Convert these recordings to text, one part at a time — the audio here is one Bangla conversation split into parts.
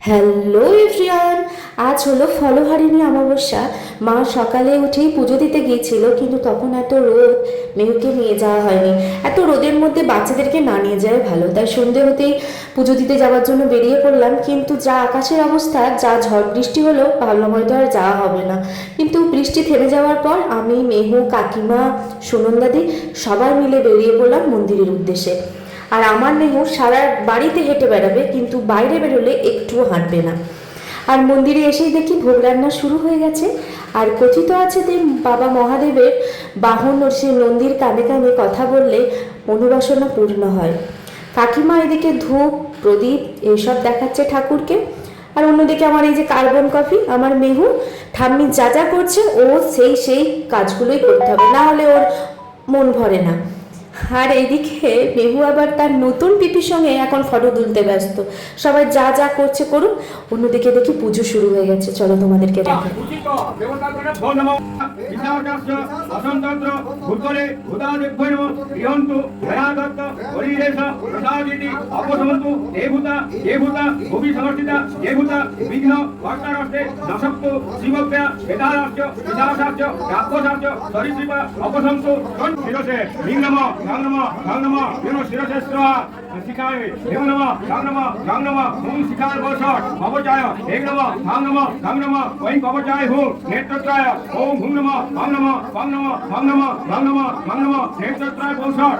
হ্যালো এভরিওয়ান, আজ হলো ফলহারিণী অমাবস্যা। মা সকালে উঠেই পুজো দিতে গিয়েছিল, কিন্তু তখন এত রোদ, মেহুকে নিয়ে যাওয়া হয়নি। এত রোদের মধ্যে বাচ্চাদেরকে না নিয়ে যাওয়াই ভালো, তাই সন্ধে হতেই পুজো দিতে যাওয়ার জন্য বেরিয়ে পড়লাম। কিন্তু যা আকাশের অবস্থা, যা ঝড় বৃষ্টি হলো, ভাবলাম হয়তো আর যাওয়া হবে না। কিন্তু বৃষ্টি থেমে যাওয়ার পর আমি, মেহু, কাকিমা, সুনন্দাদি সবাই মিলে বেরিয়ে পড়লাম মন্দিরের উদ্দেশ্যে। আর আমার মেহু সারা বাড়িতে হেঁটে বেড়াবে, কিন্তু বাইরে বেরোলে একটুও হাঁটবে না। আর মন্দিরে এসেই দেখি ভোগ রান্না শুরু হয়ে গেছে। আর কথিত আছে যে বাবা মহাদেবের বাহন ও সে নন্দীর কানে কানে কথা বললে মনোবাসনা পূর্ণ হয়। কাকিমা এদিকে ধূপ, প্রদীপ এইসব দেখাচ্ছে ঠাকুরকে। আর অন্যদিকে আমার এই যে কার্বন কফি, আমার মেহু ঠাম্মি যা যা করছে ও সেই কাজগুলোই করতে হবে, না হলে ওর মন ভরে না। আর এইদিকে মেহু আবার তার নতুন পিপির সঙ্গে এখন ফটো তুলতে ব্যস্ত। সবাই যা যা করছে করুক, অন্যদিকে দেখি পুজো শুরু হয়ে গেছে। চলো তোমাদেরকে দেখো। Gangnama, Gangnama, Shirashestra, Sikai, Gangnama, Gangnama, Gangnama, Sikar Bosat, Babajaya, Gangnama, Wayne Babajaya, who, Netraya, Oh, Gangnama, Netraya Bosat,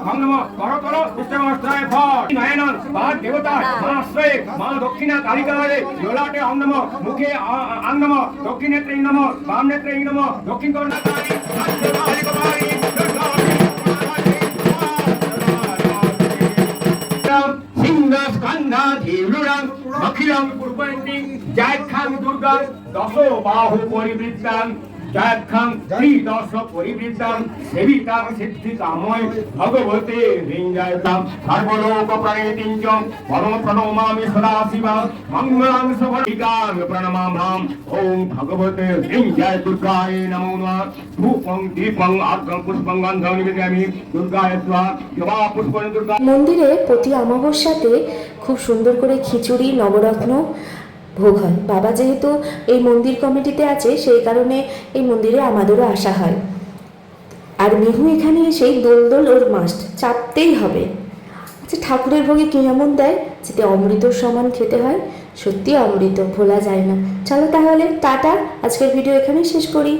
Gangnama, Karatara, Mr. Far, Nayanan, Bad Devata, Masre, Ma Dokina, Karikare, Yolate Angama, Muke Angama, Dokinet Inama, Bamnet Inama, Dokin অখিলং পূর্বন্তি জয়খাং Durga দশ বাহু পরিবৃত্তাং জয়খাং ত্রিদশ পরিবৃত্তাং সেবিতাং সিদ্ধিকাময় ভগবতে বিঞ্জয়তাং সর্বলোক প্রণীতিঞ্চ পরম প্রণমামি সদা শিবা মঙ্গলাং সফলিকাং প্রণমাম্যাম ওম ভগবতে বিঞ্জয় দুর্গায় নমো নমঃ ধূপং দীপং আর্ঘ্যং পুষ্পং গন্ধং নিবেদয়ামি দুর্গায় স্বাহা জবা পুষ্পং দুর্গা। মন্দিরে প্রতি অমাবস্যাতে খুব সুন্দর করে খিচুড়ি, নবরত্ন ভোগ হয়। বাবা যেহেতু এই মন্দির কমিটিতে আছে, সেই কারণে এই মন্দিরে আমাদেরও আসা হয়। আর মেহু এখানে এসেই দোল ওর মাস্ট চাপতেই হবে। আচ্ছা, ঠাকুরের ভোগে কী এমন দেয় যেতে অমৃতর সমান খেতে হয়? সত্যি অমৃত, ভোলা যায় না। চলো তাহলে টাটা, আজকের ভিডিও এখানেই শেষ করি।